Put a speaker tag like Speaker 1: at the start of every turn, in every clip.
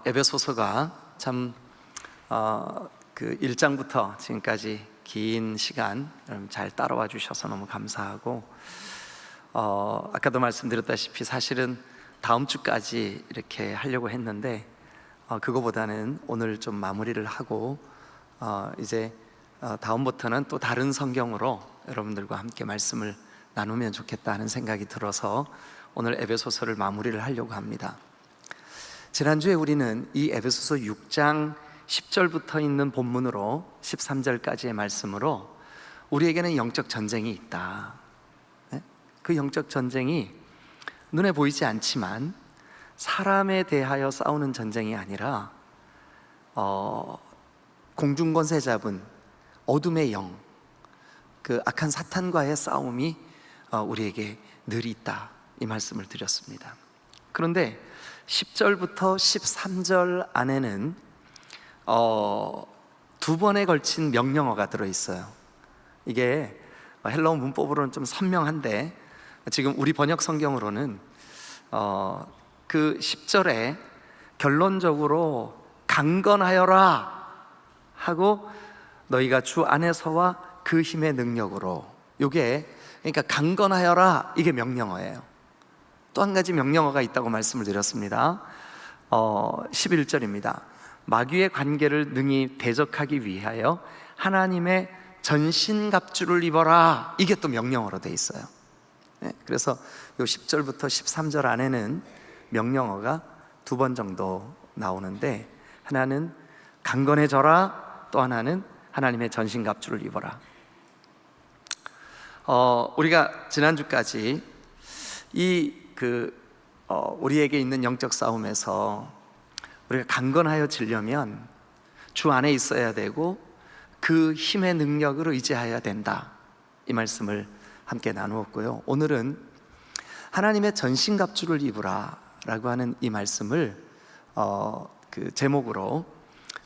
Speaker 1: 에베소서가 참 그 1장부터 지금까지 긴 시간 여러분 잘 따라와 주셔서 너무 감사하고 아까도 말씀드렸다시피 사실은 다음 주까지 이렇게 하려고 했는데 그거보다는 오늘 좀 마무리를 하고 이제 다음부터는 또 다른 성경으로 여러분들과 함께 말씀을 나누면 좋겠다 하는 생각이 들어서 오늘 에베소서를 마무리를 하려고 합니다. 지난주에 우리는 이 에베소서 6장 10절부터 있는 본문으로 13절까지의 말씀으로 우리에게는 영적 전쟁이 있다. 그 영적 전쟁이 눈에 보이지 않지만 사람에 대하여 싸우는 전쟁이 아니라 공중권세 잡은 어둠의 영, 그 악한 사탄과의 싸움이 우리에게 늘 있다, 이 말씀을 드렸습니다. 그런데 10절부터 13절 안에는 두 번에 걸친 명령어가 들어있어요. 이게 헬라어 문법으로는 좀 선명한데 지금 우리 번역 성경으로는 그 10절에 결론적으로 강건하여라 하고 너희가 주 안에서와 그 힘의 능력으로, 이게 그러니까 강건하여라, 이게 명령어예요. 또 한 가지 명령어가 있다고 말씀을 드렸습니다. 11절입니다. 마귀의 관계를 능히 대적하기 위하여 하나님의 전신갑주를 입어라, 이게 또 명령어로 돼 있어요. 그래서 요 10절부터 13절 안에는 명령어가 두 번 정도 나오는데, 하나는 강건해져라, 또 하나는 하나님의 전신갑주를 입어라. 우리가 지난주까지 우리에게 있는 영적 싸움에서 우리가 강건하여 지려면 주 안에 있어야 되고 그 힘의 능력을 의지해야 된다, 이 말씀을 함께 나누었고요. 오늘은 하나님의 전신갑주를 입으라 라고 하는 이 말씀을 그 제목으로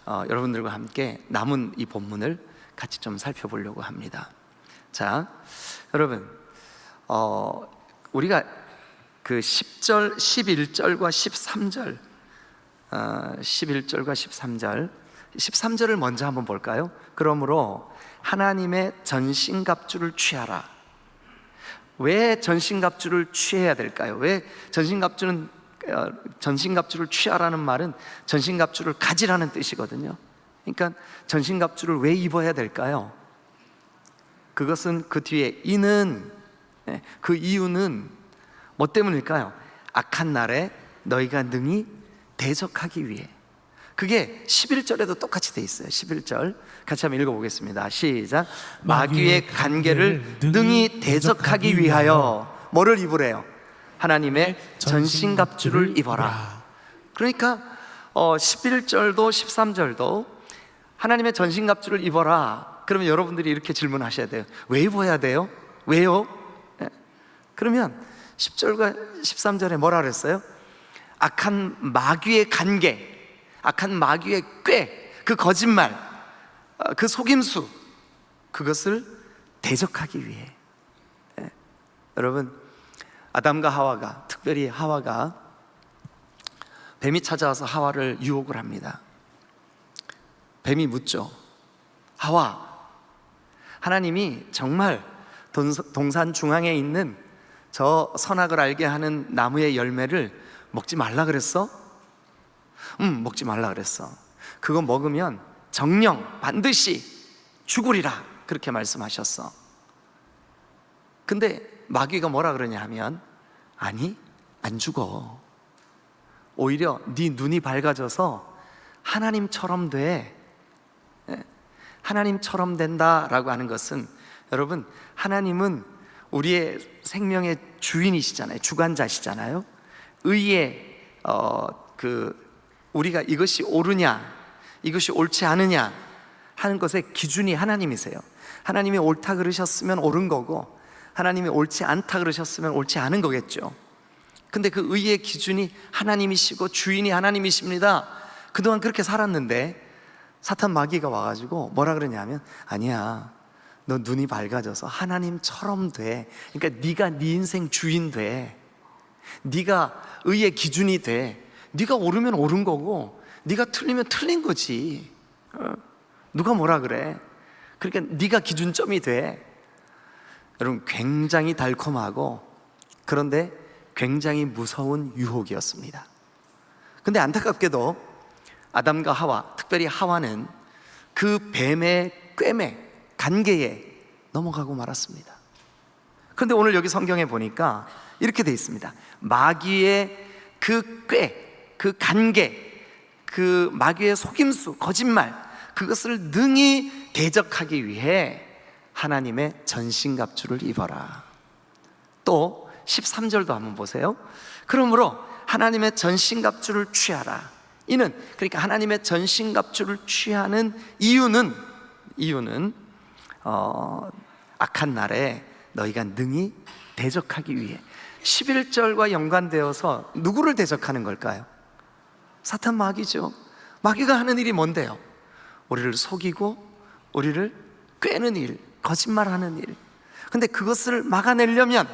Speaker 1: 여러분들과 함께 남은 이 본문을 같이 좀 살펴보려고 합니다. 자, 여러분, 우리가 그 10절, 11절과 13절 11절과 13절을 먼저 한번 볼까요? 그러므로 하나님의 전신갑주를 취하라. 왜 전신갑주를 취해야 될까요? 왜 전신갑주를 취하라는 말은 전신갑주를 가지라는 뜻이거든요. 그러니까 전신갑주를 왜 입어야 될까요? 그것은 그 뒤에 그 이유는 뭐 때문일까요? 악한 날에 너희가 능히 대적하기 위해. 그게 11절에도 똑같이 돼 있어요. 11절 같이 한번 읽어보겠습니다. 시작. 마귀의 관계를 능히 대적하기 위하여 뭐를 입으래요? 하나님의 전신갑주를 입어라. 그러니까 11절도 13절도 하나님의 전신갑주를 입어라. 그러면 여러분들이 이렇게 질문하셔야 돼요. 왜 입어야 돼요? 왜요? 그러면 10절과 13절에 뭐라 그랬어요? 악한 마귀의 관계, 악한 마귀의 꾀, 그 거짓말, 그 속임수, 그것을 대적하기 위해. 여러분, 아담과 하와가, 특별히 하와가 뱀이 찾아와서 하와를 유혹을 합니다. 뱀이 묻죠. 하와, 하나님이 정말 동산 중앙에 있는 저 선악을 알게 하는 나무의 열매를 먹지 말라 그랬어? 먹지 말라 그랬어. 그거 먹으면 정령 반드시 죽으리라, 그렇게 말씀하셨어. 근데 마귀가 뭐라 그러냐 하면, 아니, 안 죽어. 오히려 네 눈이 밝아져서 하나님처럼 돼. 하나님처럼 된다라고 하는 것은, 여러분, 하나님은 우리의 생명의 주인이시잖아요. 주관자시잖아요. 의의 우리가 이것이 옳으냐, 이것이 옳지 않으냐 하는 것의 기준이 하나님이세요. 하나님이 옳다 그러셨으면 옳은 거고, 하나님이 옳지 않다 그러셨으면 옳지 않은 거겠죠. 근데 그 의의 기준이 하나님이시고 주인이 하나님이십니다. 그동안 그렇게 살았는데 사탄 마귀가 와가지고 뭐라 그러냐면, 아니야, 너 눈이 밝아져서 하나님처럼 돼. 그러니까 네가 네 인생 주인 돼. 네가 의의 기준이 돼. 네가 옳으면 옳은 거고 네가 틀리면 틀린 거지. 누가 뭐라 그래? 그러니까 네가 기준점이 돼. 여러분, 굉장히 달콤하고 그런데 굉장히 무서운 유혹이었습니다. 근데 안타깝게도 아담과 하와, 특별히 하와는 그 뱀의 꿰매, 간계에 넘어가고 말았습니다. 그런데 오늘 여기 성경에 보니까 이렇게 돼 있습니다. 마귀의 그 꾀, 그 간계, 그 마귀의 속임수, 거짓말, 그것을 능히 대적하기 위해 하나님의 전신갑주를 입어라. 또 13절도 한번 보세요. 그러므로 하나님의 전신갑주를 취하라. 이는, 그러니까 하나님의 전신갑주를 취하는 이유는 악한 날에 너희가 능히 대적하기 위해. 11절과 연관되어서 누구를 대적하는 걸까요? 사탄, 마귀죠. 마귀가 하는 일이 뭔데요? 우리를 속이고 우리를 꿰는 일, 거짓말하는 일. 근데 그것을 막아내려면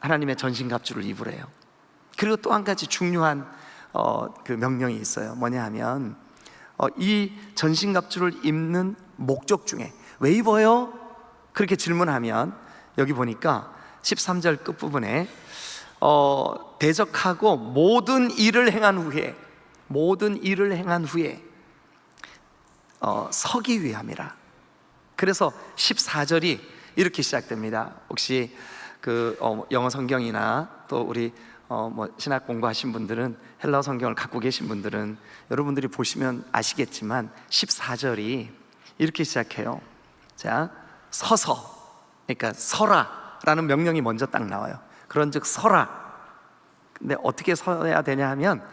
Speaker 1: 하나님의 전신갑주를 입으래요. 그리고 또 한 가지 중요한 그 명령이 있어요. 뭐냐 하면 이 전신갑주를 입는 목적 중에, 왜 입어요? 그렇게 질문하면 여기 보니까 13절 끝부분에 대적하고 모든 일을 행한 후에 서기 위함이라. 그래서 14절이 이렇게 시작됩니다. 혹시 그 영어 성경이나 또 우리 신학 공부하신 분들은, 헬라어 성경을 갖고 계신 분들은 여러분들이 보시면 아시겠지만 14절이 이렇게 시작해요. 자, 서서, 그러니까 서라라는 명령이 먼저 딱 나와요. 그런즉 서라. 근데 어떻게 서야 되냐 하면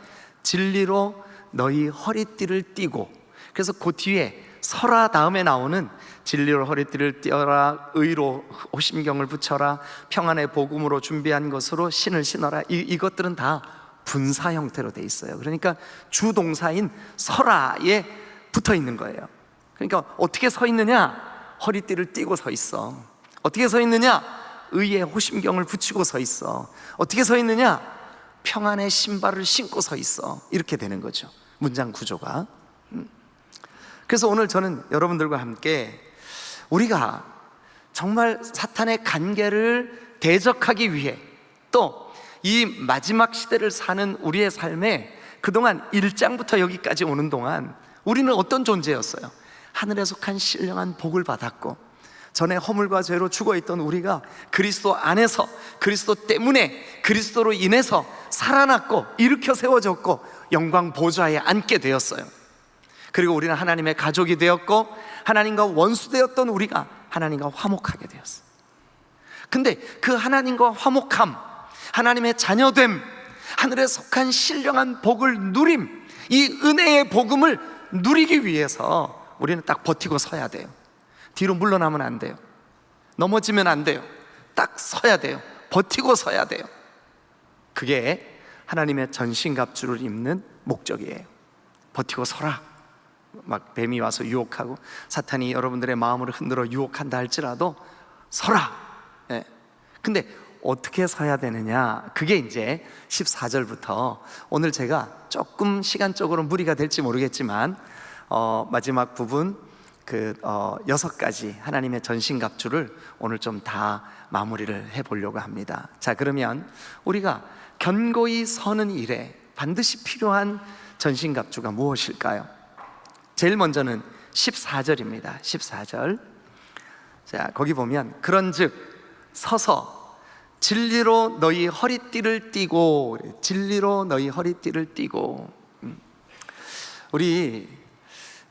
Speaker 1: 진리로 너희 허리띠를 띠고, 그래서 그 뒤에 서라 다음에 나오는 진리로 허리띠를 띠어라, 의로 호심경을 붙여라, 평안의 복음으로 준비한 것으로 신을 신어라. 이것들은 다 분사 형태로 돼 있어요. 그러니까 주동사인 서라에 붙어 있는 거예요. 그러니까 어떻게 서 있느냐? 허리띠를 띠고 서 있어. 어떻게 서 있느냐? 의의 호심경을 붙이고 서 있어. 어떻게 서 있느냐? 평안의 신발을 신고 서 있어. 이렇게 되는 거죠, 문장 구조가. 그래서 오늘 저는 여러분들과 함께 우리가 정말 사탄의 간계를 대적하기 위해, 또 이 마지막 시대를 사는 우리의 삶에 그동안 1장부터 여기까지 오는 동안 우리는 어떤 존재였어요? 하늘에 속한 신령한 복을 받았고, 전에 허물과 죄로 죽어있던 우리가 그리스도 안에서, 그리스도 때문에, 그리스도로 인해서 살아났고 일으켜 세워졌고 영광 보좌에 앉게 되었어요. 그리고 우리는 하나님의 가족이 되었고, 하나님과 원수되었던 우리가 하나님과 화목하게 되었어요. 근데 그 하나님과 화목함, 하나님의 자녀됨, 하늘에 속한 신령한 복을 누림, 이 은혜의 복음을 누리기 위해서 우리는 딱 버티고 서야 돼요. 뒤로 물러나면 안 돼요. 넘어지면 안 돼요. 딱 서야 돼요. 버티고 서야 돼요. 그게 하나님의 전신갑주를 입는 목적이에요. 버티고 서라. 막 뱀이 와서 유혹하고 사탄이 여러분들의 마음을 흔들어 유혹한다 할지라도 서라. 예. 근데 어떻게 서야 되느냐? 그게 이제 14절부터, 오늘 제가 조금 시간적으로 무리가 될지 모르겠지만 마지막 부분 그 6가지 하나님의 전신갑주를 오늘 좀 다 마무리를 해보려고 합니다. 자, 그러면 우리가 견고히 서는 일에 반드시 필요한 전신갑주가 무엇일까요? 제일 먼저는 14절입니다. 14절. 자, 거기 보면 그런즉 서서 진리로 너희 허리띠를 띠고, 진리로 너희 허리띠를 띠고. 우리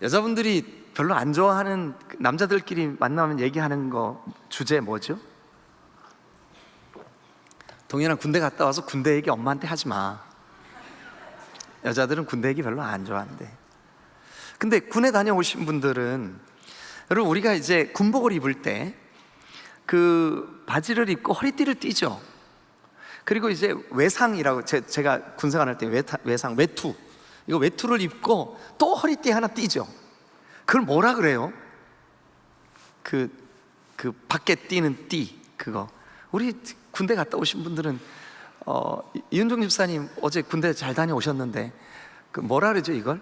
Speaker 1: 여자분들이 별로 안 좋아하는, 남자들끼리 만나면 얘기하는 거 주제 뭐죠? 동현아, 군대 갔다 와서 군대 얘기 엄마한테 하지 마. 여자들은 군대 얘기 별로 안 좋아한대. 근데 군에 다녀오신 분들은, 여러분, 우리가 이제 군복을 입을 때 그 바지를 입고 허리띠를 띠죠. 그리고 이제 외상이라고, 제가 군생활 할 때 외상, 외투, 이거 외투를 입고 또 허리띠 하나 띠죠. 그걸 뭐라 그래요? 그 밖에 띠는 띠, 그거. 우리 군대 갔다 오신 분들은 이은종 집사님 어제 군대 잘 다녀오셨는데 그 뭐라 그러죠 이걸?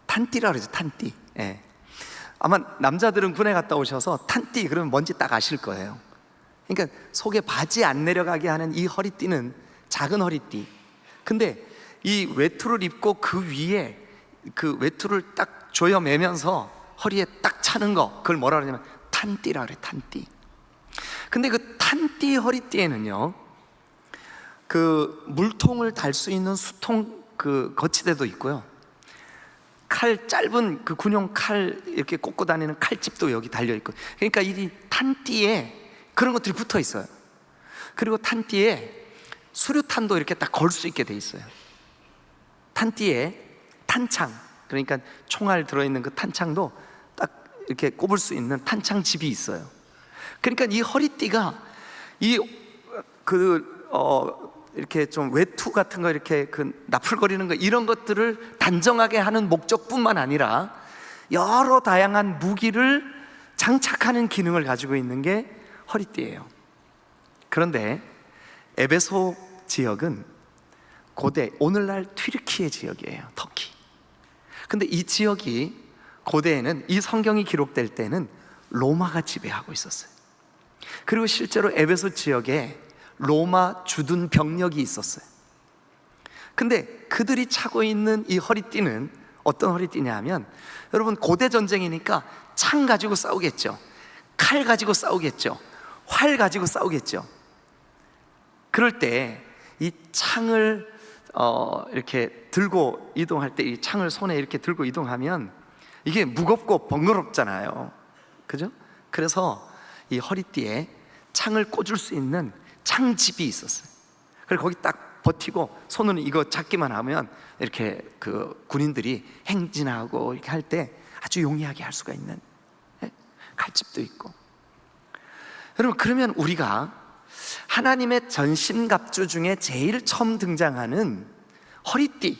Speaker 1: 탄띠라 그러죠, 탄띠. 예. 아마 남자들은 군에 갔다 오셔서 탄띠 그러면 뭔지 딱 아실 거예요. 그러니까 속에 바지 안 내려가게 하는 이 허리띠는 작은 허리띠. 근데 이 외투를 입고 그 위에 그 외투를 딱 조여매면서 허리에 딱 차는 거, 그걸 뭐라 그러냐면 탄띠라 그래, 탄띠. 근데 그 탄띠 허리띠에는요, 그 물통을 달 수 있는 수통 그 거치대도 있고요, 칼, 짧은 그 군용 칼 이렇게 꽂고 다니는 칼집도 여기 달려 있고, 그러니까 이 탄띠에 그런 것들이 붙어 있어요. 그리고 탄띠에 수류탄도 이렇게 딱 걸 수 있게 돼 있어요. 탄띠에 탄창, 그러니까 총알 들어있는 그 탄창도 딱 이렇게 꼽을 수 있는 탄창집이 있어요. 그러니까 이 허리띠가 이렇게 좀 외투 같은 거, 이렇게 그 나풀거리는 거, 이런 것들을 단정하게 하는 목적뿐만 아니라 여러 다양한 무기를 장착하는 기능을 가지고 있는 게 허리띠예요. 그런데 에베소 지역은 고대, 오늘날 튀르키예 지역이에요. 터키. 근데 이 지역이 고대에는, 이 성경이 기록될 때는 로마가 지배하고 있었어요. 그리고 실제로 에베소 지역에 로마 주둔 병력이 있었어요. 근데 그들이 차고 있는 이 허리띠는 어떤 허리띠냐 하면, 여러분 고대 전쟁이니까 창 가지고 싸우겠죠, 칼 가지고 싸우겠죠, 활 가지고 싸우겠죠. 그럴 때 이 창을 이렇게 들고 이동할 때, 이 창을 손에 이렇게 들고 이동하면 이게 무겁고 번거롭잖아요, 그죠? 그래서 이 허리띠에 창을 꽂을 수 있는 창집이 있었어요. 그래서 거기 딱 버티고 손은 이거 잡기만 하면 이렇게 그 군인들이 행진하고 이렇게 할 때 아주 용이하게 할 수가 있는 칼집도 있고. 여러분, 그러면 우리가 하나님의 전신갑주 중에 제일 처음 등장하는 허리띠,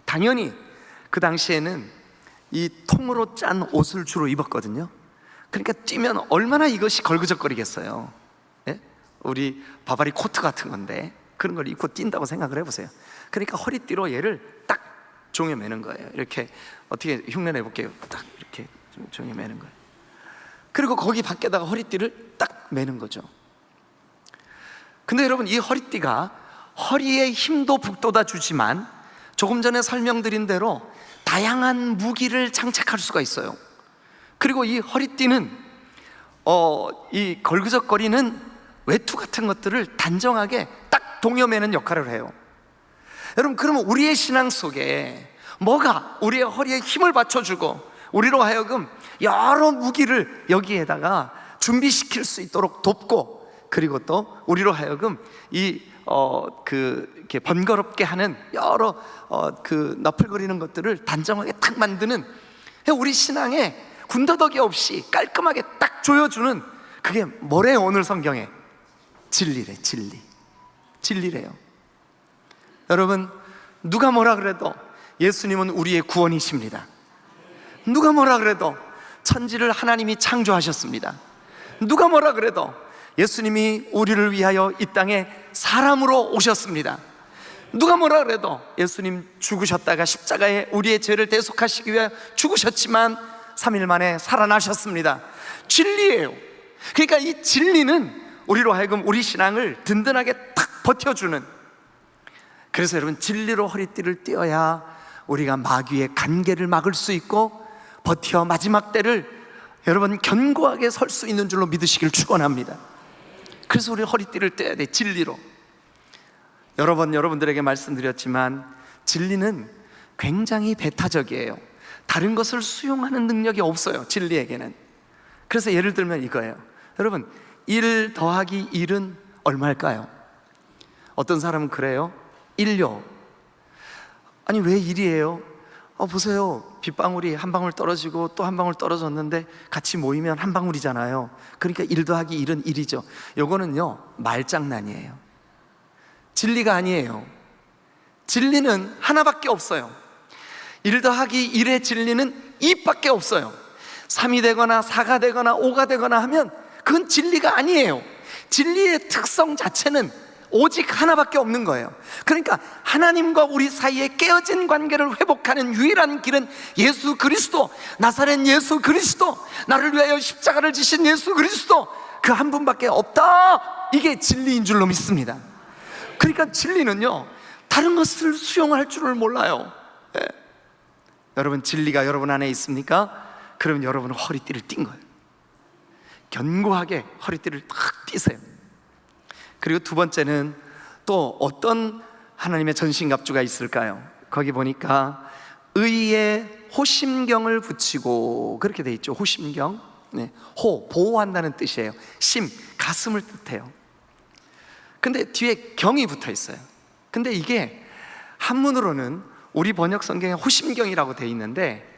Speaker 1: 당연히 그 당시에는 이 통으로 짠 옷을 주로 입었거든요. 그러니까 뛰면 얼마나 이것이 걸그적거리겠어요. 예? 우리 바바리 코트 같은 건데 그런 걸 입고 뛴다고 생각을 해보세요. 그러니까 허리띠로 얘를 딱 종여매는 거예요. 이렇게 어떻게 흉내 내볼게요. 딱 이렇게 종여매는 거예요. 그리고 거기 밖에다가 허리띠를 딱 매는 거죠. 근데 여러분, 이 허리띠가 허리에 힘도 북돋아 주지만 조금 전에 설명드린 대로 다양한 무기를 장착할 수가 있어요. 그리고 이 허리띠는 이 걸그적거리는 외투 같은 것들을 단정하게 딱 동여매는 역할을 해요. 여러분, 그러면 우리의 신앙 속에 뭐가 우리의 허리에 힘을 받쳐주고 우리로 하여금 여러 무기를 여기에다가 준비시킬 수 있도록 돕고, 그리고 또 우리로 하여금 이렇게 번거롭게 하는 여러 그 너풀거리는 것들을 단정하게 딱 만드는, 우리 신앙에 군더더기 없이 깔끔하게 딱 조여주는, 그게 뭐래요? 오늘 성경에 진리래. 진리래요. 여러분, 누가 뭐라 그래도 예수님은 우리의 구원이십니다. 누가 뭐라 그래도 천지를 하나님이 창조하셨습니다. 누가 뭐라 그래도 예수님이 우리를 위하여 이 땅에 사람으로 오셨습니다. 누가 뭐라 그래도 예수님 죽으셨다가 십자가에 우리의 죄를 대속하시기 위해 죽으셨지만 3일 만에 살아나셨습니다. 진리예요. 그러니까 이 진리는 우리로 하여금 우리 신앙을 든든하게 탁 버텨주는, 그래서 여러분, 진리로 허리띠를 띄어야 우리가 마귀의 간계를 막을 수 있고 버텨 마지막 때를 여러분 견고하게 설 수 있는 줄로 믿으시길 축원합니다. 그래서 우리 허리띠를 떼야 돼, 진리로. 여러 번 여러분들에게 말씀드렸지만 진리는 굉장히 배타적이에요. 다른 것을 수용하는 능력이 없어요, 진리에게는. 그래서 예를 들면 이거예요. 여러분, 1 더하기 1은 얼마일까요? 어떤 사람은 그래요. 1요. 아니 왜 1이에요? 보세요, 빗방울이 한 방울 떨어지고 또 한 방울 떨어졌는데 같이 모이면 한 방울이잖아요. 그러니까 1 더하기 1은 1이죠. 요거는요 말장난이에요. 진리가 아니에요. 진리는 하나밖에 없어요. 1 더하기 1의 진리는 2밖에 없어요. 3이 되거나 4가 되거나 5가 되거나 하면 그건 진리가 아니에요. 진리의 특성 자체는 오직 하나밖에 없는 거예요. 그러니까 하나님과 우리 사이에 깨어진 관계를 회복하는 유일한 길은 예수 그리스도, 나사렛 예수 그리스도, 나를 위하여 십자가를 지신 예수 그리스도, 그 한 분밖에 없다. 이게 진리인 줄로 믿습니다. 그러니까 진리는요, 다른 것을 수용할 줄을 몰라요. 예. 여러분, 진리가 여러분 안에 있습니까? 그러면 여러분은 허리띠를 띈 거예요. 견고하게 허리띠를 탁 띠세요. 그리고 두 번째는 또 어떤 하나님의 전신갑주가 있을까요? 거기 보니까 의에 호심경을 붙이고, 그렇게 돼 있죠. 호심경. 네. 호, 보호한다는 뜻이에요. 심, 가슴을 뜻해요. 근데 뒤에 경이 붙어 있어요. 근데 이게 한문으로는 우리 번역 성경에 호심경이라고 돼 있는데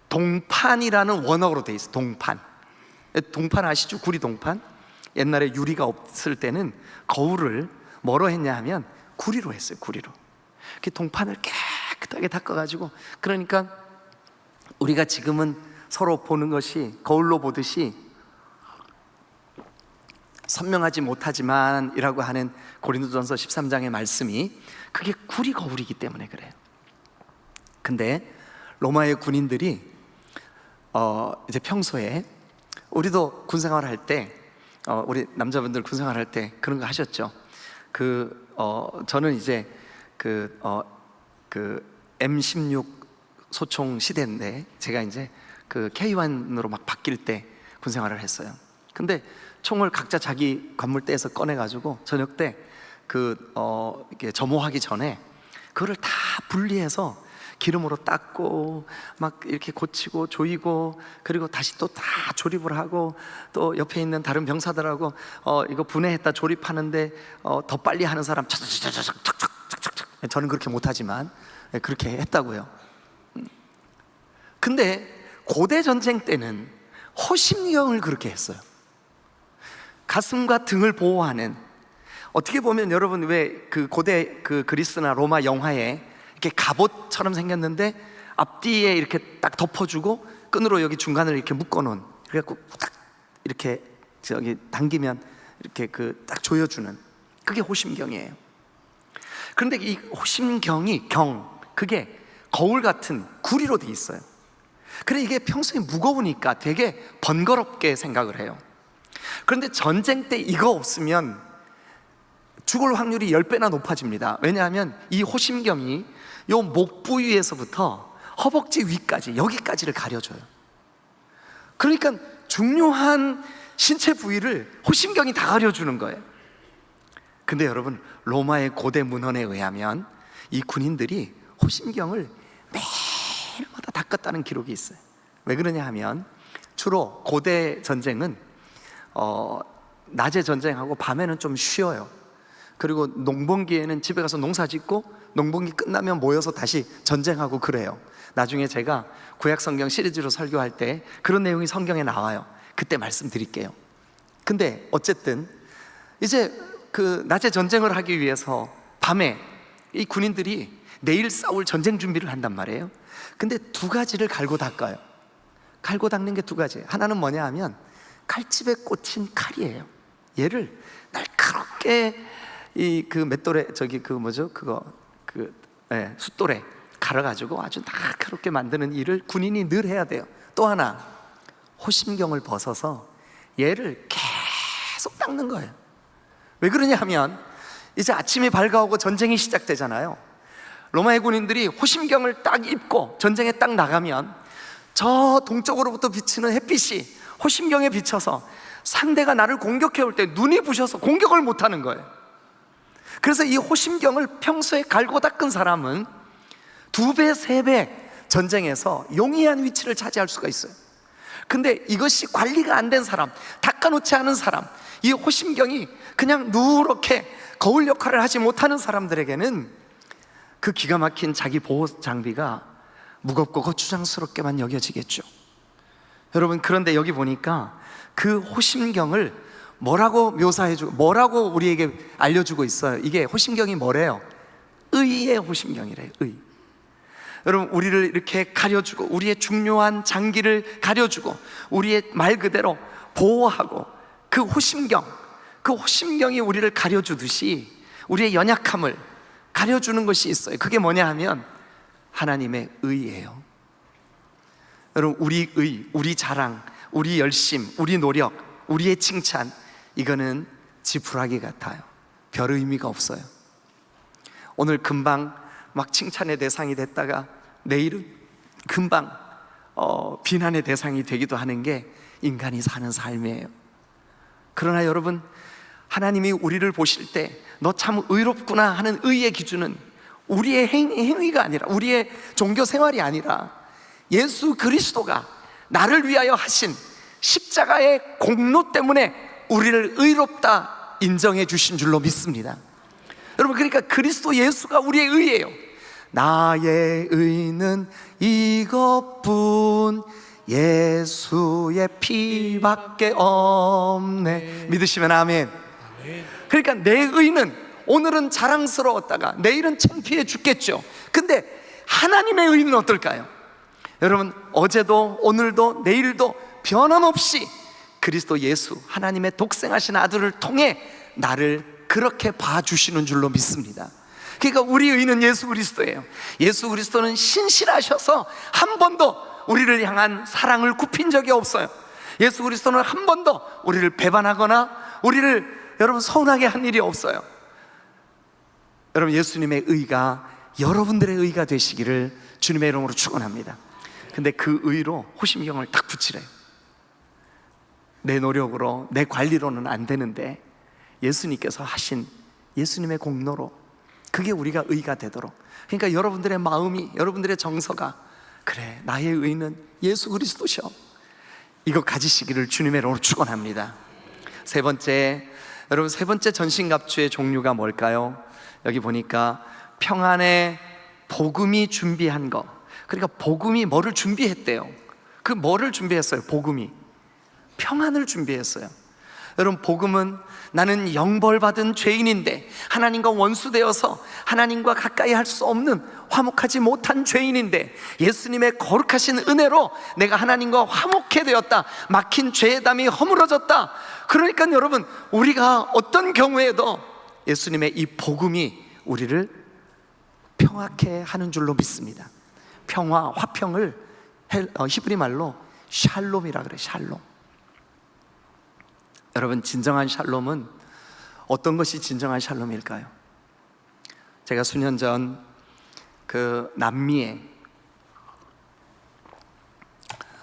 Speaker 1: 동판이라는 원어로 돼 있어요. 동판. 동판 아시죠? 구리 동판. 옛날에 유리가 없을 때는 거울을 뭐로 했냐 하면 구리로 했어요. 구리로. 동판을 깨끗하게 닦아가지고, 그러니까 우리가 지금은 서로 보는 것이 거울로 보듯이 선명하지 못하지만 이라고 하는 고린도전서 13장의 말씀이, 그게 구리 거울이기 때문에 그래요. 근데 로마의 군인들이 이제 평소에, 우리도 군생활 할 때, 우리 남자분들 군생활 할 때 그런 거 하셨죠? 저는 이제 그 M16 소총 시대인데, 제가 이제 그 K1으로 막 바뀔 때 군생활을 했어요. 근데 총을 각자 자기 관물대에서 꺼내가지고 저녁 때 이렇게 점호하기 전에 그거를 다 분리해서 기름으로 닦고 막 이렇게 고치고 조이고, 그리고 다시 또 다 조립을 하고, 또 옆에 있는 다른 병사들하고 이거 분해했다 조립하는데 더 빨리 하는 사람 착착착착착착착. 저는 그렇게 못하지만 그렇게 했다고요. 근데 고대 전쟁 때는 호심경을 그렇게 했어요. 가슴과 등을 보호하는, 어떻게 보면 여러분 왜 그 고대 그 그리스나 로마 영화에 이렇게 갑옷처럼 생겼는데 앞뒤에 이렇게 딱 덮어주고 끈으로 여기 중간을 이렇게 묶어놓은, 그래갖고 딱 이렇게 저기 당기면 이렇게 딱 조여주는, 그게 호심경이에요. 그런데 이 호심경이 그게 거울 같은 구리로 돼 있어요. 그래, 이게 평소에 무거우니까 되게 번거롭게 생각을 해요. 그런데 전쟁 때 이거 없으면 죽을 확률이 10배나 높아집니다. 왜냐하면 이 호심경이 요 목 부위에서부터 허벅지 위까지, 여기까지를 가려줘요. 그러니까 중요한 신체 부위를 호심경이 다 가려주는 거예요. 근데 여러분, 로마의 고대 문헌에 의하면 이 군인들이 호심경을 매일마다 닦았다는 기록이 있어요. 왜 그러냐 하면 주로 고대 전쟁은 낮에 전쟁하고 밤에는 좀 쉬어요. 그리고 농번기에는 집에 가서 농사 짓고, 농번기 끝나면 모여서 다시 전쟁하고 그래요. 나중에 제가 구약성경 시리즈로 설교할 때 그런 내용이 성경에 나와요. 그때 말씀드릴게요. 근데 어쨌든 이제 낮에 전쟁을 하기 위해서 밤에 이 군인들이 내일 싸울 전쟁 준비를 한단 말이에요. 근데 두 가지를 갈고 닦아요. 갈고 닦는 게 두 가지. 하나는 뭐냐 하면 칼집에 꽂힌 칼이에요. 얘를 날카롭게 맷돌에 숫돌에 갈아가지고 아주 날카롭게 만드는 일을 군인이 늘 해야 돼요. 또 하나, 호심경을 벗어서 얘를 계속 닦는 거예요. 왜 그러냐 하면 이제 아침이 밝아오고 전쟁이 시작되잖아요. 로마의 군인들이 호심경을 딱 입고 전쟁에 딱 나가면 저 동쪽으로부터 비치는 햇빛이 호심경에 비쳐서 상대가 나를 공격해 올 때 눈이 부셔서 공격을 못하는 거예요. 그래서 이 호심경을 평소에 갈고 닦은 사람은 2배, 3배 전쟁에서 용이한 위치를 차지할 수가 있어요. 근데 이것이 관리가 안 된 사람, 닦아놓지 않은 사람, 이 호심경이 그냥 누렇게 거울 역할을 하지 못하는 사람들에게는 그 기가 막힌 자기 보호 장비가 무겁고 거추장스럽게만 여겨지겠죠. 여러분, 그런데 여기 보니까 그 호심경을 뭐라고 묘사해주고 뭐라고 우리에게 알려주고 있어요. 이게 호심경이 뭐래요? 의의 호심경이래요. 의. 여러분, 우리를 이렇게 가려주고 우리의 중요한 장기를 가려주고 우리의 말 그대로 보호하고 그 호심경이 우리를 가려주듯이 우리의 연약함을 가려주는 것이 있어요. 그게 뭐냐 하면 하나님의 의예요. 여러분, 우리 의, 우리 자랑, 우리 열심, 우리 노력, 우리의 칭찬, 이거는 지푸라기 같아요. 별 의미가 없어요. 오늘 금방 막 칭찬의 대상이 됐다가 내일은 금방 비난의 대상이 되기도 하는 게 인간이 사는 삶이에요. 그러나 여러분, 하나님이 우리를 보실 때 너 참 의롭구나 하는 의의 기준은 우리의 행위가 아니라, 우리의 종교 생활이 아니라 예수 그리스도가 나를 위하여 하신 십자가의 공로 때문에 우리를 의롭다 인정해 주신 줄로 믿습니다. 여러분, 그러니까 그리스도 예수가 우리의 의예요. 나의 의는 이것뿐 예수의 피밖에 없네. 믿으시면 아멘. 그러니까 내 의는 오늘은 자랑스러웠다가 내일은 창피해 죽겠죠. 근데 하나님의 의는 어떨까요? 여러분, 어제도 오늘도 내일도 변함없이 그리스도 예수, 하나님의 독생하신 아들을 통해 나를 그렇게 봐주시는 줄로 믿습니다. 그러니까 우리 의는 예수 그리스도예요. 예수 그리스도는 신실하셔서 한 번도 우리를 향한 사랑을 굽힌 적이 없어요. 예수 그리스도는 한 번도 우리를 배반하거나 우리를 여러분 서운하게 한 일이 없어요. 여러분, 예수님의 의가 여러분들의 의가 되시기를 주님의 이름으로 축원합니다. 근데 그 의로 호심경을 딱 붙이래요. 내 노력으로, 내 관리로는 안 되는데 예수님께서 하신 예수님의 공로로, 그게 우리가 의가 되도록. 그러니까 여러분들의 마음이, 여러분들의 정서가, 그래, 나의 의는 예수 그리스도셔, 이거 가지시기를 주님의 이름으로 축원합니다. 세 번째, 여러분, 세 번째 전신갑주의 종류가 뭘까요? 여기 보니까 평안의 복음이 준비한 것. 그러니까 복음이 뭐를 준비했대요? 그 뭐를 준비했어요? 복음이 평안을 준비했어요. 여러분, 복음은 나는 영벌받은 죄인인데, 하나님과 원수되어서 하나님과 가까이 할 수 없는 화목하지 못한 죄인인데 예수님의 거룩하신 은혜로 내가 하나님과 화목해 되었다. 막힌 죄의 담이 허물어졌다. 그러니까 여러분, 우리가 어떤 경우에도 예수님의 이 복음이 우리를 평화케 하는 줄로 믿습니다. 평화, 화평을 히브리 말로 샬롬이라 그래요. 샬롬. 여러분, 진정한 샬롬은 어떤 것이 진정한 샬롬일까요? 제가 수년 전 그 남미에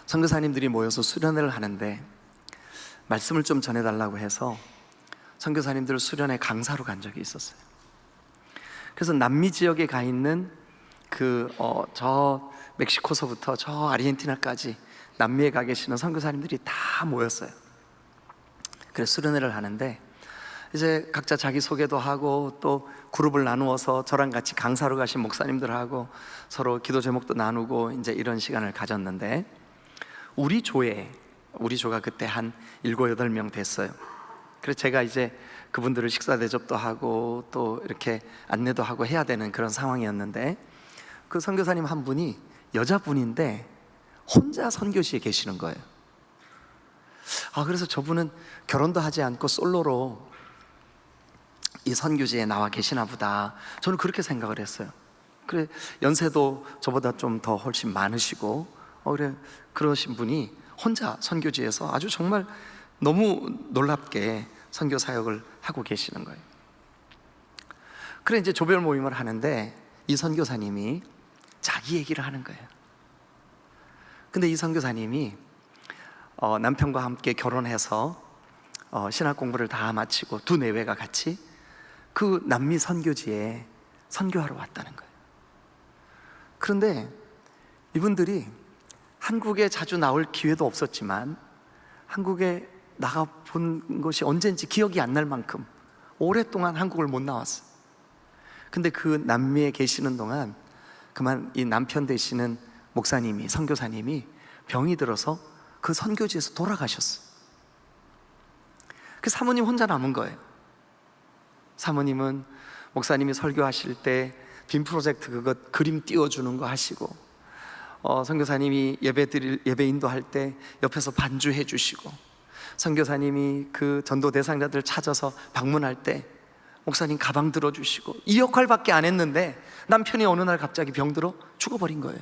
Speaker 1: 선교사님들이 모여서 수련회를 하는데 말씀을 좀 전해달라고 해서 선교사님들 수련회 강사로 간 적이 있었어요. 그래서 남미 지역에 가 있는 저 멕시코서부터 저 아르헨티나까지 남미에 가 계시는 선교사님들이 다 모였어요. 그래서 수련회를 하는데 이제 각자 자기 소개도 하고 또 그룹을 나누어서 저랑 같이 강사로 가신 목사님들하고 서로 기도 제목도 나누고 이제 이런 시간을 가졌는데, 우리 조가 그때 한 7, 8명 됐어요. 그래서 제가 이제 그분들을 식사 대접도 하고 또 이렇게 안내도 하고 해야 되는 그런 상황이었는데, 그 선교사님 한 분이 여자분인데 혼자 선교시에 계시는 거예요. 그래서 저분은 결혼도 하지 않고 솔로로 이 선교지에 나와 계시나 보다, 저는 그렇게 생각을 했어요. 그래, 연세도 저보다 좀 더 훨씬 많으시고 그래, 그러신 분이 혼자 선교지에서 아주 정말 너무 놀랍게 선교 사역을 하고 계시는 거예요. 그래, 이제 조별 모임을 하는데 이 선교사님이 자기 얘기를 하는 거예요. 근데 이 선교사님이 남편과 함께 결혼해서 신학 공부를 다 마치고 두 내외가 같이 그 남미 선교지에 선교하러 왔다는 거예요. 그런데 이분들이 한국에 자주 나올 기회도 없었지만 한국에 나가 본 것이 언젠지 기억이 안 날 만큼 오랫동안 한국을 못 나왔어요. 근데 그 남미에 계시는 동안 그만 이 남편 되시는 목사님이, 선교사님이 병이 들어서 그 선교지에서 돌아가셨어요. 그 사모님 혼자 남은 거예요. 사모님은 목사님이 설교하실 때 빔 프로젝트 그거 그림 띄워주는 거 하시고, 선교사님이 예배 인도할 때 옆에서 반주해 주시고, 선교사님이 그 전도 대상자들 찾아서 방문할 때 목사님 가방 들어주시고 이 역할밖에 안 했는데 남편이 어느 날 갑자기 병들어 죽어버린 거예요.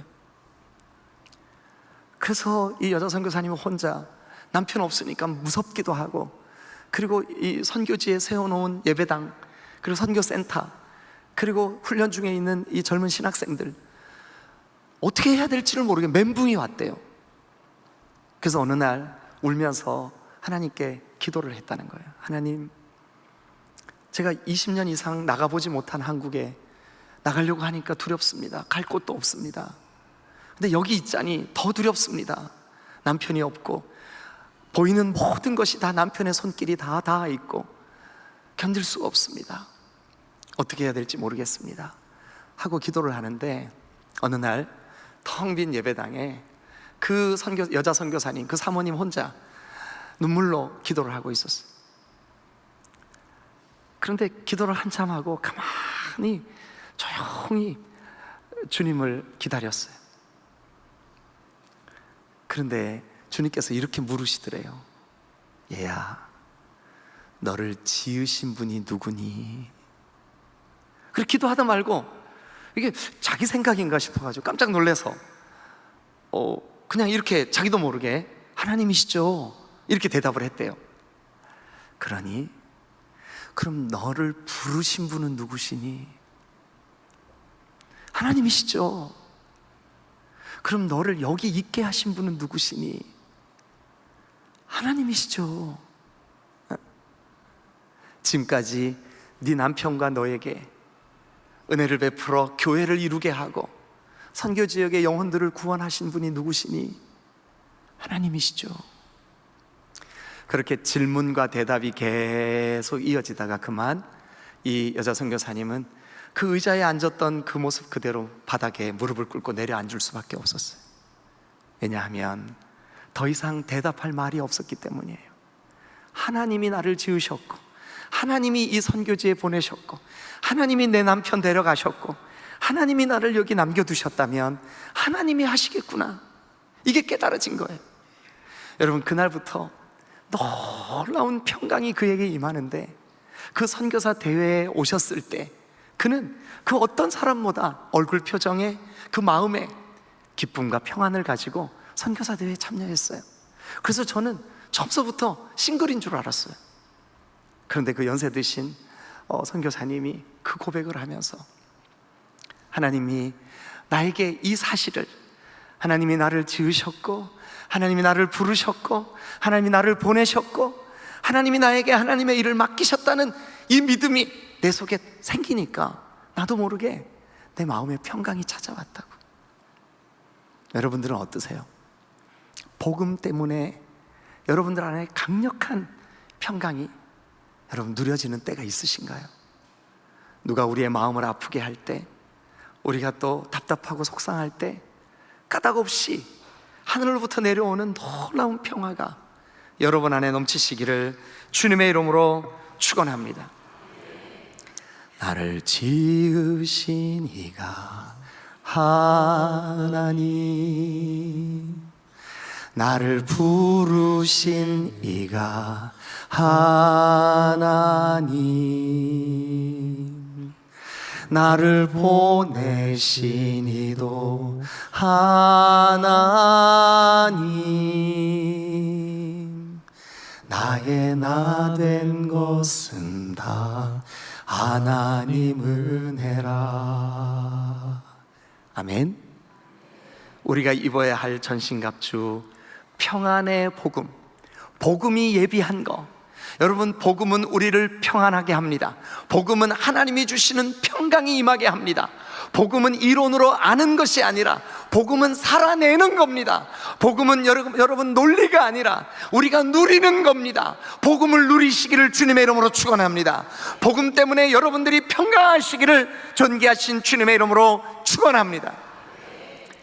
Speaker 1: 그래서 이 여자 선교사님은 혼자, 남편 없으니까 무섭기도 하고, 그리고 이 선교지에 세워놓은 예배당, 그리고 선교센터, 그리고 훈련 중에 있는 이 젊은 신학생들, 어떻게 해야 될지를 모르게 멘붕이 왔대요. 그래서 어느 날 울면서 하나님께 기도를 했다는 거예요. 하나님, 제가 20년 이상 나가보지 못한 한국에 나가려고 하니까 두렵습니다. 갈 곳도 없습니다. 근데 여기 있자니 더 두렵습니다. 남편이 없고 보이는 모든 것이 다 남편의 손길이 다 닿아 있고 견딜 수가 없습니다. 어떻게 해야 될지 모르겠습니다 하고 기도를 하는데, 어느 날 텅 빈 예배당에 그 여자 선교사님, 그 사모님 혼자 눈물로 기도를 하고 있었어요. 그런데 기도를 한참 하고 가만히 조용히 주님을 기다렸어요. 그런데 주님께서 이렇게 물으시더래요. 얘야, 너를 지으신 분이 누구니? 그렇게 기도하다 말고 이게 자기 생각인가 싶어가지고 깜짝 놀라서 그냥 이렇게 자기도 모르게 하나님이시죠, 이렇게 대답을 했대요. 그러니 그럼 너를 부르신 분은 누구시니? 하나님이시죠. 그럼 너를 여기 있게 하신 분은 누구시니? 하나님이시죠. 지금까지 네 남편과 너에게 은혜를 베풀어 교회를 이루게 하고 선교 지역의 영혼들을 구원하신 분이 누구시니? 하나님이시죠. 그렇게 질문과 대답이 계속 이어지다가 그만 이 여자 선교사님은 그 의자에 앉았던 그 모습 그대로 바닥에 무릎을 꿇고 내려앉을 수밖에 없었어요. 왜냐하면 더 이상 대답할 말이 없었기 때문이에요. 하나님이 나를 지으셨고, 하나님이 이 선교지에 보내셨고, 하나님이 내 남편 데려가셨고, 하나님이 나를 여기 남겨두셨다면 하나님이 하시겠구나, 이게 깨달아진 거예요. 여러분, 그날부터 놀라운 평강이 그에게 임하는데, 그 선교사 대회에 오셨을 때 그는 그 어떤 사람보다 얼굴 표정에, 그 마음에 기쁨과 평안을 가지고 선교사 대회에 참여했어요. 그래서 저는 처음서부터 싱글인 줄 알았어요. 그런데 그 연세 드신 선교사님이 그 고백을 하면서, 하나님이 나에게 이 사실을, 하나님이 나를 지으셨고, 하나님이 나를 부르셨고, 하나님이 나를 보내셨고, 하나님이 나에게 하나님의 일을 맡기셨다는 이 믿음이 내 속에 생기니까 나도 모르게 내 마음에 평강이 찾아왔다고. 여러분들은 어떠세요? 복음 때문에 여러분들 안에 강력한 평강이 여러분 누려지는 때가 있으신가요? 누가 우리의 마음을 아프게 할 때, 우리가 또 답답하고 속상할 때 까닭없이 하늘로부터 내려오는 놀라운 평화가 여러분 안에 넘치시기를 주님의 이름으로 축원합니다. 나를 지으신 이가 하나님, 나를 부르신 이가 하나님, 나를 보내신 이도 하나님, 나의 나 된 것은 다 하나님 은혜라. 아멘. 우리가 입어야 할 전신갑주, 평안의 복음, 복음이 예비한 거. 여러분, 복음은 우리를 평안하게 합니다. 복음은 하나님이 주시는 평강이 임하게 합니다. 복음은 이론으로 아는 것이 아니라 복음은 살아내는 겁니다. 복음은 여러분 논리가 아니라 우리가 누리는 겁니다. 복음을 누리시기를 주님의 이름으로 축원합니다. 복음 때문에 여러분들이 평강하시기를 존귀하신 주님의 이름으로 축원합니다.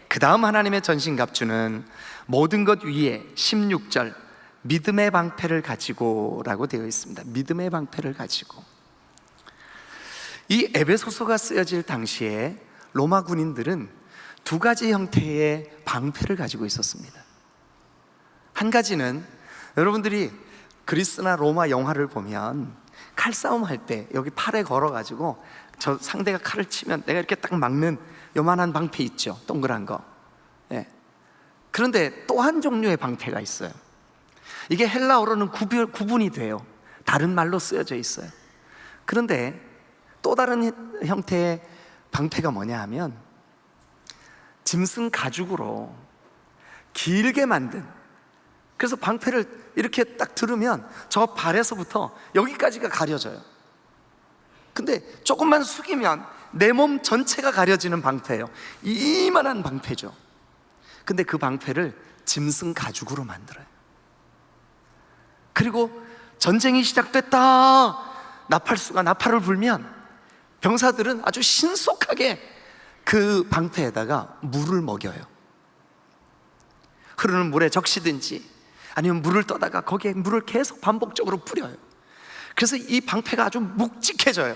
Speaker 1: 그 다음 하나님의 전신갑주는 모든 것 위에 16절 믿음의 방패를 가지고 라고 되어 있습니다. 믿음의 방패를 가지고. 이 에베소서가 쓰여질 당시에 로마 군인들은 두 가지 형태의 방패를 가지고 있었습니다. 한 가지는 여러분들이 그리스나 로마 영화를 보면 칼싸움 할 때 여기 팔에 걸어가지고 저 상대가 칼을 치면 내가 이렇게 딱 막는 요만한 방패 있죠, 동그란 거. 예. 그런데 또 한 종류의 방패가 있어요. 이게 헬라어로는 구분이 돼요. 다른 말로 쓰여져 있어요. 그런데 또 다른 형태의 방패가 뭐냐 하면 짐승 가죽으로 길게 만든, 그래서 방패를 이렇게 딱 들으면 저 발에서부터 여기까지가 가려져요. 근데 조금만 숙이면 내 몸 전체가 가려지는 방패예요. 이만한 방패죠. 근데 그 방패를 짐승 가죽으로 만들어요. 그리고 전쟁이 시작됐다, 나팔수가 나팔을 불면 병사들은 아주 신속하게 그 방패에다가 물을 먹여요. 흐르는 물에 적시든지 아니면 물을 떠다가 거기에 물을 계속 반복적으로 뿌려요. 그래서 이 방패가 아주 묵직해져요.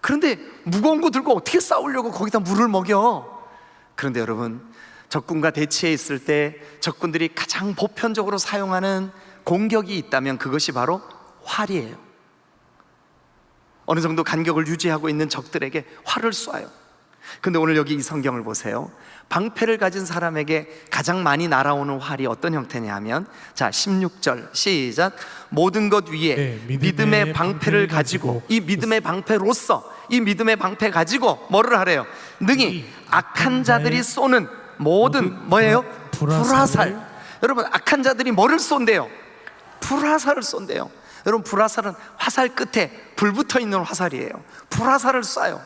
Speaker 1: 그런데 무거운 거 들고 어떻게 싸우려고 거기다 물을 먹여? 그런데 여러분, 적군과 대치해 있을 때 적군들이 가장 보편적으로 사용하는 공격이 있다면 그것이 바로 활이에요. 어느 정도 간격을 유지하고 있는 적들에게 활을 쏴요. 근데 오늘 여기 이 성경을 보세요. 방패를 가진 사람에게 가장 많이 날아오는 활이 어떤 형태냐 하면, 자 16절 시작. 모든 것 위에 믿음의 방패를 가지고, 이 믿음의 방패로서, 이 믿음의 방패 가지고 뭐를 하래요? 능히 악한 자들이 쏘는 모든 뭐예요? 불화살. 여러분, 악한 자들이 뭐를 쏜대요? 불화살을 쏜대요. 여러분, 불화살은 화살 끝에 불 붙어 있는 화살이에요. 불화살을 쏴요.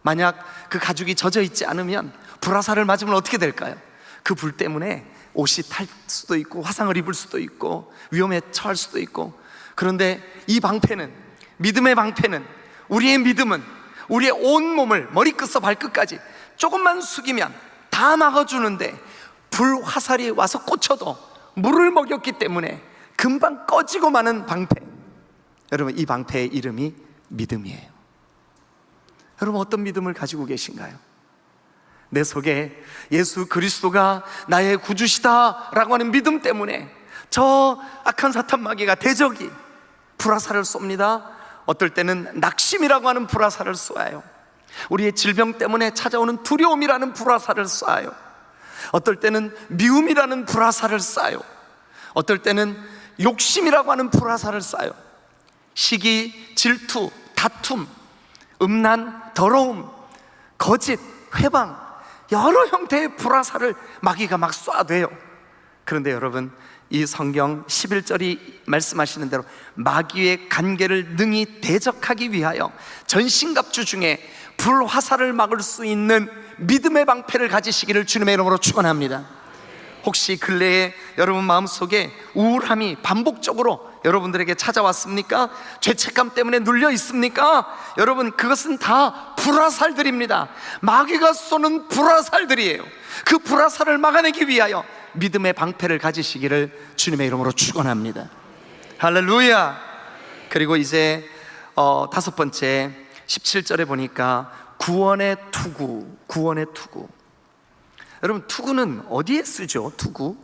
Speaker 1: 만약 그 가죽이 젖어 있지 않으면 불화살을 맞으면 어떻게 될까요? 그 불 때문에 옷이 탈 수도 있고 화상을 입을 수도 있고 위험에 처할 수도 있고. 그런데 이 방패는, 믿음의 방패는, 우리의 믿음은 우리의 온 몸을 머리끝서 발끝까지 조금만 숙이면 다 막아주는데, 불화살이 와서 꽂혀도 물을 먹였기 때문에 금방 꺼지고 마는 방패. 여러분, 이 방패의 이름이 믿음이에요. 여러분, 어떤 믿음을 가지고 계신가요? 내 속에 예수 그리스도가 나의 구주시다 라고 하는 믿음 때문에 저 악한 사탄 마귀가, 대적이 불화살을 쏩니다. 어떨 때는 낙심이라고 하는 불화살을 쏘아요. 우리의 질병 때문에 찾아오는 두려움이라는 불화살을 쏴요. 어떨 때는 미움이라는 불화살을 쏴요. 어떨 때는 욕심이라고 하는 불화살을 쏴요. 시기, 질투, 다툼, 음란, 더러움, 거짓, 회방, 여러 형태의 불화살을 마귀가 막 쏴대요. 그런데 여러분, 이 성경 11절이 말씀하시는 대로 마귀의 간계를 능히 대적하기 위하여 전신갑주 중에 불화살을 막을 수 있는 믿음의 방패를 가지시기를 주님의 이름으로 축원합니다. 혹시 근래에 여러분 마음속에 우울함이 반복적으로 여러분들에게 찾아왔습니까? 죄책감 때문에 눌려 있습니까? 여러분, 그것은 다 불화살들입니다. 마귀가 쏘는 불화살들이에요. 그 불화살을 막아내기 위하여 믿음의 방패를 가지시기를 주님의 이름으로 축원합니다. 할렐루야. 그리고 이제 다섯 번째 17절에 보니까 구원의 투구, 구원의 투구. 여러분, 투구는 어디에 쓰죠? 투구?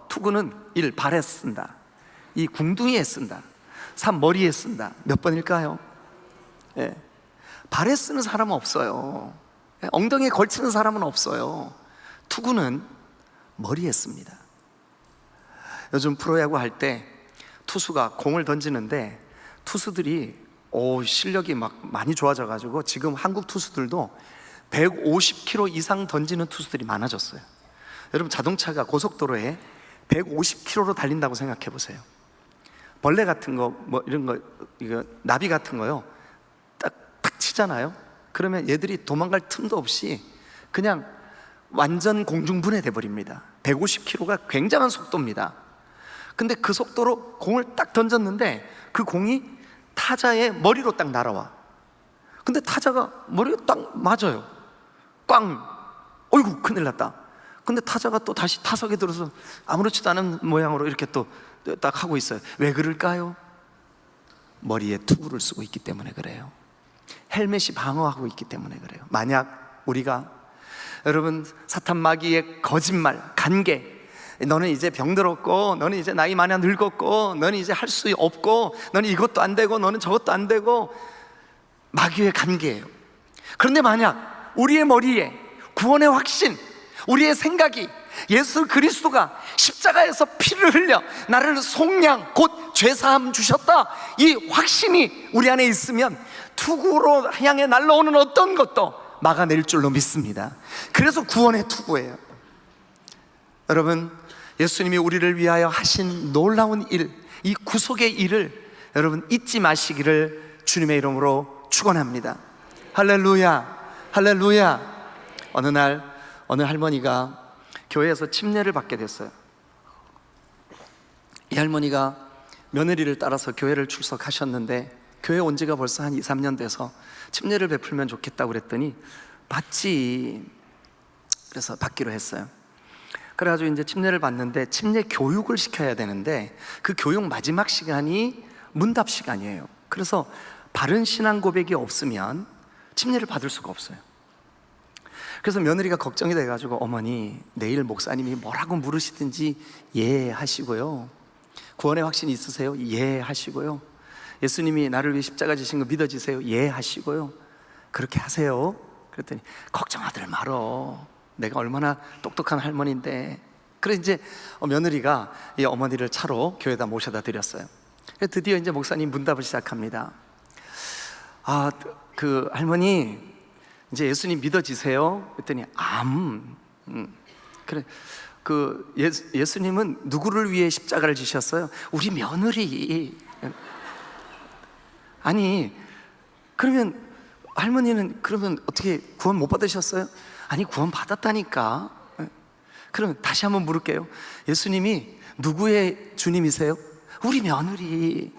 Speaker 1: 투구는 1. 발에 쓴다. 2. 궁둥이에 쓴다. 3. 머리에 쓴다. 몇 번일까요? 예. 발에 쓰는 사람은 없어요. 엉덩이에 걸치는 사람은 없어요. 투구는 머리에 씁니다. 요즘 프로야구 할 때 투수가 공을 던지는데 투수들이 실력이 막 많이 좋아져가지고 지금 한국 투수들도 150km 이상 던지는 투수들이 많아졌어요. 여러분, 자동차가 고속도로에 150km로 달린다고 생각해 보세요. 벌레 같은 거, 뭐 이런 거, 이거 나비 같은 거요, 딱 치잖아요. 그러면 얘들이 도망갈 틈도 없이 그냥 완전 공중분해돼 버립니다. 150km가 굉장한 속도입니다. 근데 그 속도로 공을 딱 던졌는데 그 공이 타자의 머리로 딱 날아와. 근데 타자가 머리에 딱 맞아요. 꽝! 어이구, 큰일 났다. 근데 타자가 또 다시 타석에 들어서 아무렇지도 않은 모양으로 이렇게 또 딱 하고 있어요. 왜 그럴까요? 머리에 투구를 쓰고 있기 때문에 그래요. 헬멧이 방어하고 있기 때문에 그래요. 만약 우리가, 여러분, 사탄 마귀의 거짓말, 간계, 너는 이제 병들었고, 너는 이제 나이 많이 늙었고, 너는 이제 할 수 없고, 너는 이것도 안 되고, 너는 저것도 안 되고, 마귀의 관계예요. 그런데 만약 우리의 머리에 구원의 확신, 우리의 생각이 예수 그리스도가 십자가에서 피를 흘려 나를 속량 곧 죄사함 주셨다, 이 확신이 우리 안에 있으면 투구로 향해 날라오는 어떤 것도 막아낼 줄로 믿습니다. 그래서 구원의 투구예요. 여러분, 예수님이 우리를 위하여 하신 놀라운 일, 이 구속의 일을 여러분 잊지 마시기를 주님의 이름으로 축원합니다. 할렐루야, 할렐루야. 어느 날 어느 할머니가 교회에서 침례를 받게 됐어요. 이 할머니가 며느리를 따라서 교회를 출석하셨는데, 교회 온 지가 벌써 한 2, 3년 돼서 침례를 베풀면 좋겠다고 그랬더니 받지. 그래서 받기로 했어요. 그래가지고 이제 침례를 받는데 침례 교육을 시켜야 되는데, 그 교육 마지막 시간이 문답 시간이에요. 그래서 바른 신앙 고백이 없으면 침례를 받을 수가 없어요. 그래서 며느리가 걱정이 돼가지고, 어머니 내일 목사님이 뭐라고 물으시든지 예 하시고요, 구원의 확신 있으세요? 예 하시고요, 예수님이 나를 위해 십자가 지신 거 믿어지세요? 예 하시고요, 그렇게 하세요. 그랬더니 걱정하들 말어, 내가 얼마나 똑똑한 할머니인데. 그래 이제 며느리가 이 어머니를 차로 교회에다 모셔다 드렸어요. 드디어 이제 목사님 문답을 시작합니다. 그 할머니 이제 예수님 믿어지세요? 그랬더니 그래, 그 예수님은 누구를 위해 십자가를 지셨어요? 우리 며느리. 아니 그러면 할머니는 그러면 어떻게 구원 못 받으셨어요? 아니 구원 받았다니까. 그럼 다시 한번 물을게요. 예수님이 누구의 주님이세요? 우리 며느리.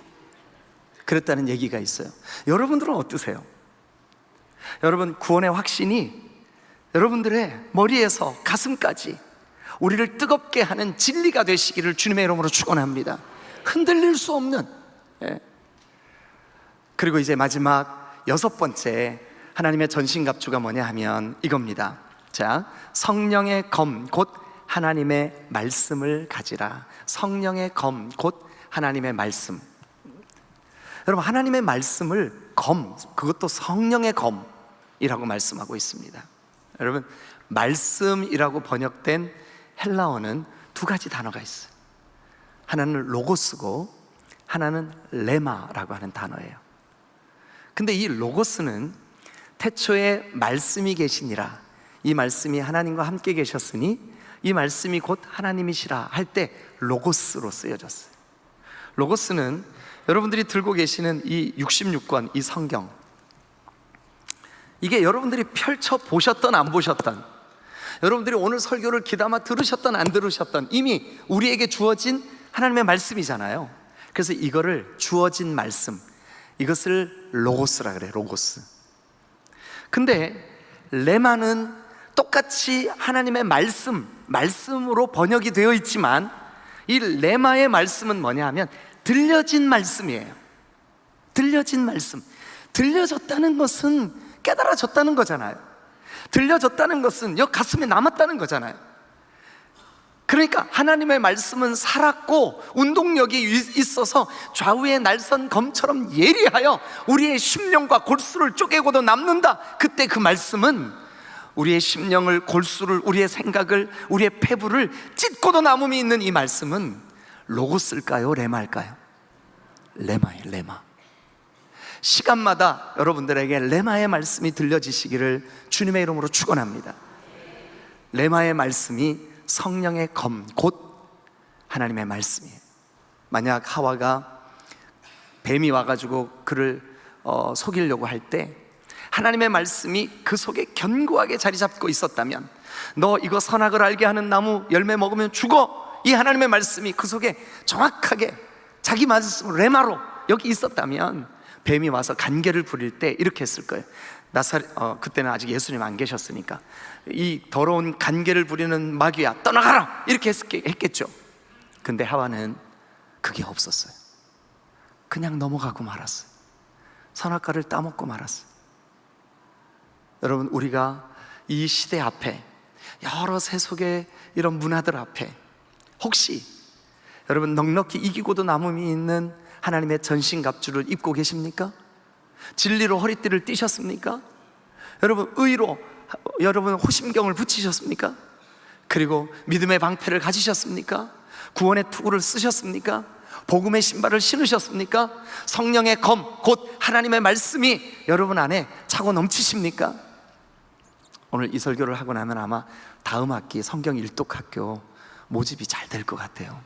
Speaker 1: 그랬다는 얘기가 있어요. 여러분들은 어떠세요? 여러분, 구원의 확신이 여러분들의 머리에서 가슴까지 우리를 뜨겁게 하는 진리가 되시기를 주님의 이름으로 축원합니다. 흔들릴 수 없는. 그리고 이제 마지막 6번째 하나님의 전신갑주가 뭐냐 하면 이겁니다. 자, 성령의 검 곧 하나님의 말씀을 가지라. 성령의 검 곧 하나님의 말씀. 여러분, 하나님의 말씀을 검, 그것도 성령의 검이라고 말씀하고 있습니다. 여러분, 말씀이라고 번역된 헬라어는 두 가지 단어가 있어요. 하나는 로고스고 하나는 레마라고 하는 단어예요. 근데 이 로고스는 태초에 말씀이 계시니라, 이 말씀이 하나님과 함께 계셨으니 이 말씀이 곧 하나님이시라 할 때 로고스로 쓰여졌어요. 로고스는 여러분들이 들고 계시는 이 66권, 이 성경, 이게 여러분들이 펼쳐 보셨던 안 보셨던, 여러분들이 오늘 설교를 귀담아 들으셨던 안 들으셨던, 이미 우리에게 주어진 하나님의 말씀이잖아요. 그래서 이거를 주어진 말씀, 이것을 로고스라 그래요. 로고스. 근데 레마는 똑같이 하나님의 말씀으로 번역이 되어 있지만, 이 레마의 말씀은 뭐냐 하면 들려진 말씀이에요. 들려진 말씀. 들려졌다는 것은 깨달아졌다는 거잖아요. 들려졌다는 것은 여 가슴에 남았다는 거잖아요. 그러니까 하나님의 말씀은 살았고 운동력이 있어서 좌우의 날선 검처럼 예리하여 우리의 심령과 골수를 쪼개고도 남는다. 그때 그 말씀은 우리의 심령을, 골수를, 우리의 생각을, 우리의 폐부를 찢고도 남음이 있는 이 말씀은 로고스일까요? 레마일까요? 레마예요. 레마. 시간마다 여러분들에게 레마의 말씀이 들려지시기를 주님의 이름으로 축원합니다. 레마의 말씀이 성령의 검, 곧 하나님의 말씀이에요. 만약 하와가 뱀이 와가지고 그를 속이려고 할 때 하나님의 말씀이 그 속에 견고하게 자리 잡고 있었다면, 너 이거 선악을 알게 하는 나무 열매 먹으면 죽어, 이 하나님의 말씀이 그 속에 정확하게 자기 말씀으로 레마로 여기 있었다면, 뱀이 와서 간계를 부릴 때 이렇게 했을 거예요. 그때는 아직 예수님 안 계셨으니까, 이 더러운 간계를 부리는 마귀야 떠나가라, 이렇게 했겠죠. 근데 하와는 그게 없었어요. 그냥 넘어가고 말았어요. 선악과를 따먹고 말았어요. 여러분, 우리가 이 시대 앞에, 여러 세속의 이런 문화들 앞에 혹시 여러분 넉넉히 이기고도 남음이 있는 하나님의 전신갑주를 입고 계십니까? 진리로 허리띠를 띠셨습니까? 여러분 의로 여러분 호심경을 붙이셨습니까? 그리고 믿음의 방패를 가지셨습니까? 구원의 투구를 쓰셨습니까? 복음의 신발을 신으셨습니까? 성령의 검, 곧 하나님의 말씀이 여러분 안에 차고 넘치십니까? 오늘 이 설교를 하고 나면 아마 다음 학기 성경 일독학교 모집이 잘 될 것 같아요.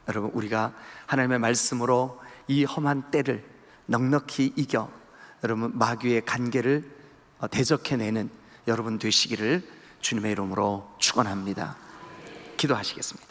Speaker 1: 여러분, 우리가 하나님의 말씀으로 이 험한 때를 넉넉히 이겨 여러분 마귀의 간계를 대적해내는 여러분 되시기를 주님의 이름으로 축원합니다. 기도하시겠습니다.